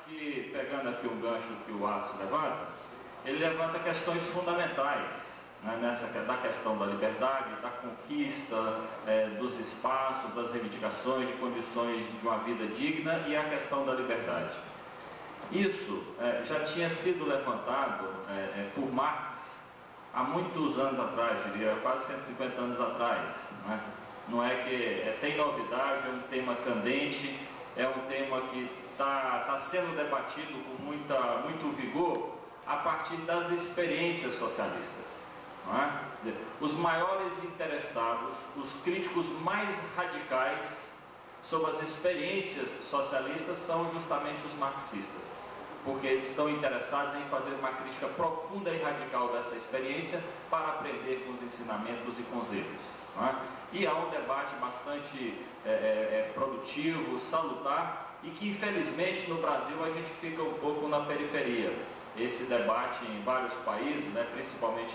que, pegando aqui um gancho que o Atos levanta, ele levanta questões fundamentais, né, da questão da liberdade, da conquista dos espaços, das reivindicações, de condições de uma vida digna e a questão da liberdade. Isso já tinha sido levantado por Marx há muitos anos atrás, diria quase 150 anos atrás, né? Não é que tem novidade, é um tema candente, é um tema que está sendo debatido com muito vigor a partir das experiências socialistas. Não é? Quer dizer, os maiores interessados, os críticos mais radicais sobre as experiências socialistas são justamente os marxistas, porque eles estão interessados em fazer uma crítica profunda e radical dessa experiência para aprender com os ensinamentos e com os erros. E há um debate bastante produtivo, salutar, e que infelizmente no Brasil a gente fica um pouco na periferia. Esse debate em vários países, né, principalmente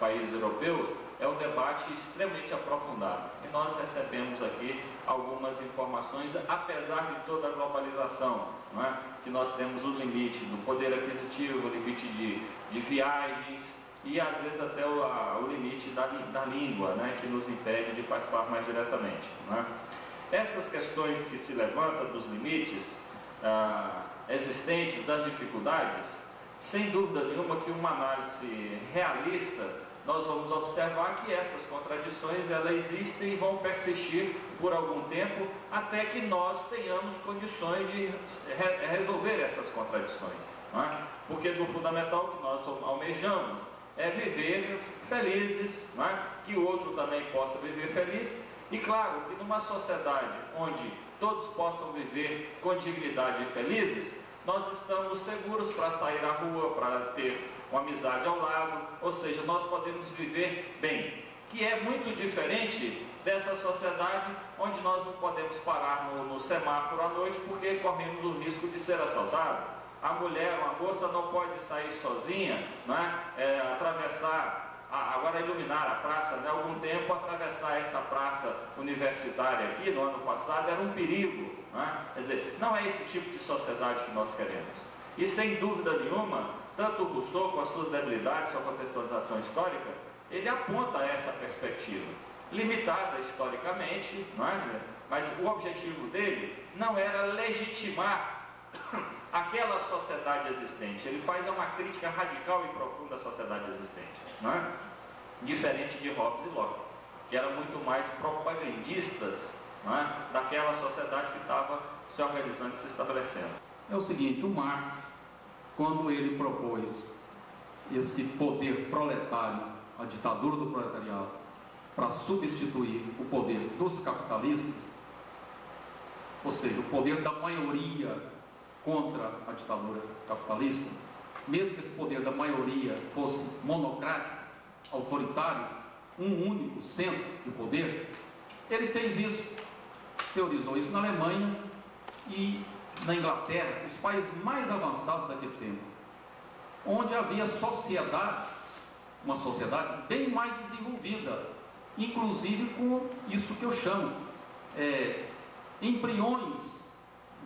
países europeus, é um debate extremamente aprofundado. E nós recebemos aqui algumas informações, apesar de toda a globalização, não é? Que nós temos o limite do poder aquisitivo, o limite de viagens, e às vezes até o limite da língua, né, que nos impede de participar mais diretamente. Né? Essas questões que se levantam dos limites existentes, das dificuldades, sem dúvida nenhuma que uma análise realista, nós vamos observar que essas contradições elas existem e vão persistir por algum tempo até que nós tenhamos condições de resolver essas contradições. Não é? Porque do fundamental que nós almejamos é viver felizes, né? Que o outro também possa viver feliz, e claro que numa sociedade onde todos possam viver com dignidade e felizes, nós estamos seguros para sair à rua, para ter uma amizade ao lado, ou seja, nós podemos viver bem, que é muito diferente dessa sociedade onde nós não podemos parar no semáforo à noite porque corremos o risco de ser assaltado. A mulher, uma moça, não pode sair sozinha, né? Atravessar, agora iluminar a praça, né? Algum tempo atravessar essa praça universitária aqui, no ano passado, era um perigo, né? Quer dizer, não é esse tipo de sociedade que nós queremos. E sem dúvida nenhuma, tanto Rousseau, com as suas debilidades, sua contextualização histórica, ele aponta essa perspectiva, limitada historicamente, não é? Mas o objetivo dele não era legitimar aquela sociedade existente. Ele faz uma crítica radical e profunda à sociedade existente, não é? Diferente de Hobbes e Locke, que eram muito mais propagandistas, não é? Daquela sociedade que estava se organizando e se estabelecendo. É o seguinte, o Marx, quando ele propôs esse poder proletário, a ditadura do proletariado, para substituir o poder dos capitalistas, ou seja, o poder da maioria contra a ditadura capitalista, mesmo que esse poder da maioria fosse monocrático, autoritário, um único centro de poder, ele fez isso, teorizou isso na Alemanha e na Inglaterra, os países mais avançados daquele tempo, onde havia sociedade, uma sociedade bem mais desenvolvida, inclusive com isso que eu chamo embriões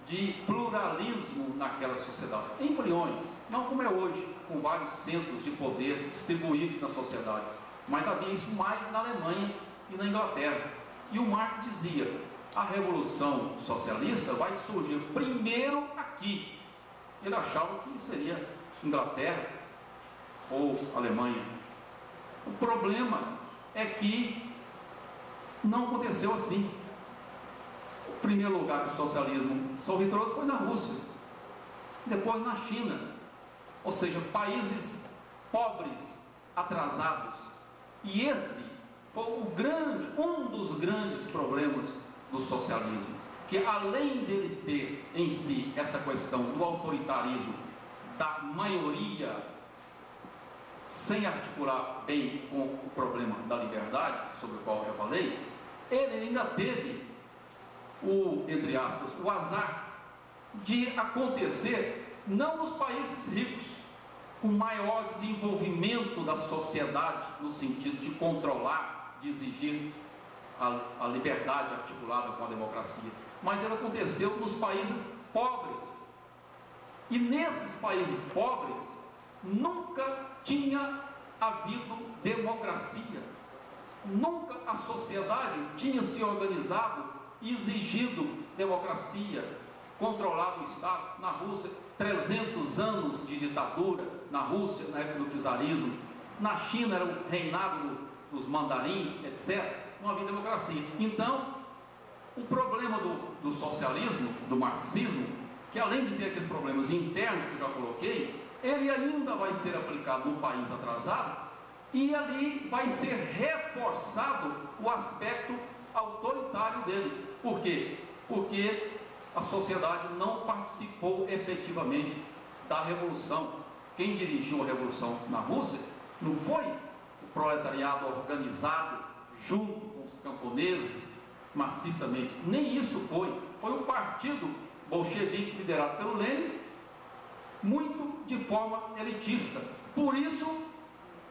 de pluralismo naquela sociedade, embriões, não como é hoje, com vários centros de poder distribuídos na sociedade, mas havia isso mais na Alemanha e na Inglaterra. E o Marx dizia, a revolução socialista vai surgir primeiro aqui. Ele achava que seria Inglaterra ou Alemanha. O problema é que não aconteceu assim. O primeiro lugar que o socialismo são vitoriosos foi na Rússia, depois na China, ou seja, países pobres, atrasados. E esse foi um dos grandes problemas do socialismo, que além dele ter em si essa questão do autoritarismo, da maioria, sem articular bem com o problema da liberdade, sobre o qual eu já falei, ele ainda teve entre aspas, o azar de acontecer não nos países ricos, com maior desenvolvimento da sociedade, no sentido de controlar, de exigir a liberdade articulada com a democracia, mas ele aconteceu nos países pobres, E nesses países pobres, nunca tinha havido democracia. Nunca a sociedade tinha se organizado e exigido democracia, controlado o Estado. Na Rússia, 300 anos de ditadura, na Rússia, na época do czarismo, na China era o reinado dos mandarins, etc. Não havia democracia. Então, o problema do socialismo, do marxismo, que além de ter aqueles problemas internos que eu já coloquei, ele ainda vai ser aplicado num país atrasado, e ali vai ser reforçado o aspecto autoritário dele. Por quê? Porque a sociedade não participou efetivamente da revolução. Quem dirigiu a revolução na Rússia não foi o proletariado organizado junto com os camponeses maciçamente, nem isso foi o partido bolchevique liderado pelo Lenin, muito de forma elitista. Por isso,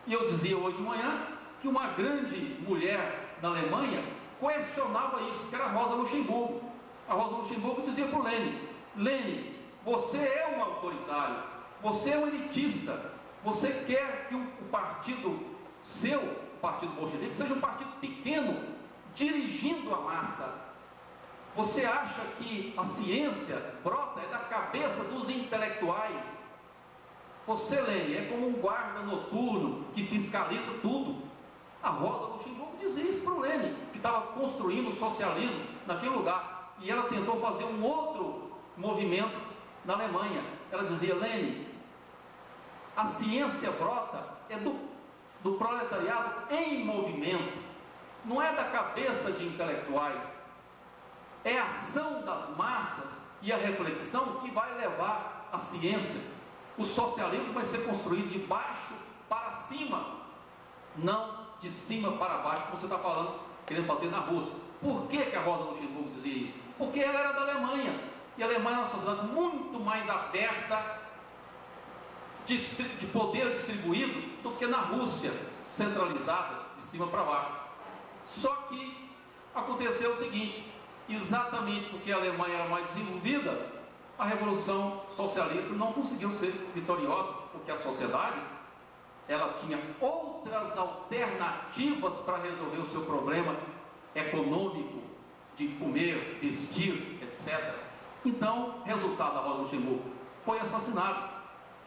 e eu dizia hoje de manhã, que uma grande mulher na Alemanha questionava isso, que era a Rosa Luxemburgo. A Rosa Luxemburgo dizia para o Lenin: Lenin, você é um autoritário, você é um elitista, você quer que o partido seu, o partido bolchevique, seja um partido pequeno, dirigindo a massa. Você acha que a ciência brota é da cabeça dos intelectuais? Você, Lenin, é como um guarda noturno que fiscaliza tudo. A Rosa Luxemburgo dizia isso para o Lenin, que estava construindo o socialismo naquele lugar. E ela tentou fazer um outro movimento na Alemanha. Ela dizia: Lenin, a ciência brota é do proletariado em movimento, não é da cabeça de intelectuais. É a ação das massas e a reflexão que vai levar a ciência. O socialismo vai ser construído de baixo para cima, não de cima para baixo, como você está falando, querendo fazer na Rússia. Por que a Rosa Luxemburgo dizia isso? Porque ela era da Alemanha, e a Alemanha é uma sociedade muito mais aberta, de poder distribuído, do que na Rússia, centralizada, de cima para baixo. Só que aconteceu o seguinte: exatamente porque a Alemanha era mais desenvolvida, a Revolução Socialista não conseguiu ser vitoriosa, porque a sociedade ela tinha outras alternativas para resolver o seu problema econômico, de comer, vestir, etc. Então, resultado da Rosa Luxemburgo, foi assassinado.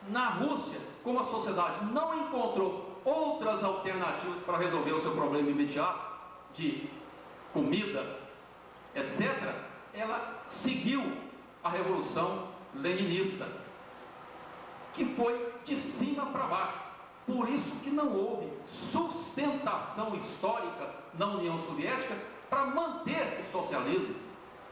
Na Rússia, como a sociedade não encontrou outras alternativas para resolver o seu problema imediato, de comida, etc., ela seguiu a Revolução Leninista, que foi de cima para baixo. Por isso que não houve sustentação histórica na União Soviética para manter o socialismo,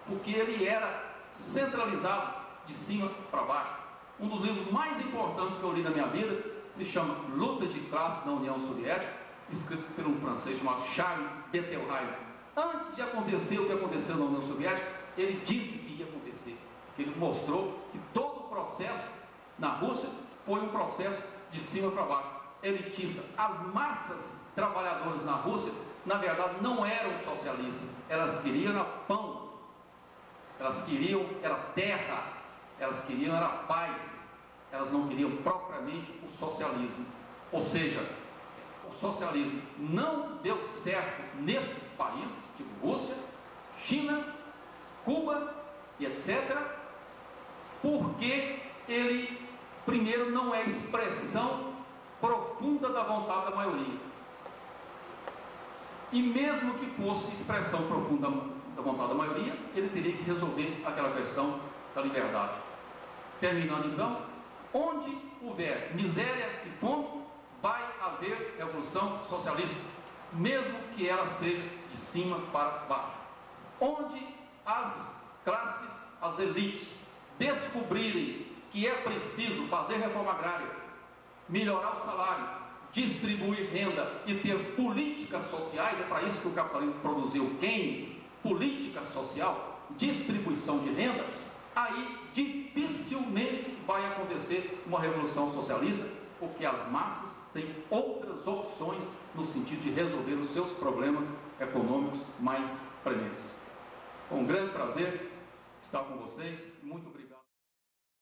porque ele era centralizado de cima para baixo. Um dos livros mais importantes que eu li na minha vida se chama Luta de Classe na União Soviética, escrito por um francês chamado Charles Bettelheim. Antes de acontecer o que aconteceu na União Soviética, ele disse que ia acontecer. Ele mostrou que todo o processo na Rússia foi um processo de cima para baixo, elitista. As massas trabalhadoras na Rússia, na verdade, não eram socialistas. Elas queriam era pão, elas queriam era terra, elas queriam era paz. Elas não queriam propriamente o socialismo. Ou seja, o socialismo não deu certo nesses países, tipo Rússia, China, Cuba e etc., porque ele, primeiro, não é expressão profunda da vontade da maioria. E mesmo que fosse expressão profunda da vontade da maioria, ele teria que resolver aquela questão da liberdade. Terminando então, onde houver miséria e fome, vai haver revolução socialista, mesmo que ela seja de cima para baixo. Onde as classes, as elites, descobrirem que é preciso fazer reforma agrária, melhorar o salário, distribuir renda e ter políticas sociais, é para isso que o capitalismo produziu Keynes, política social, distribuição de renda, aí dificilmente vai acontecer uma revolução socialista, porque as massas têm outras opções no sentido de resolver os seus problemas econômicos mais prementes. Com um grande prazer estar com vocês, muito obrigado.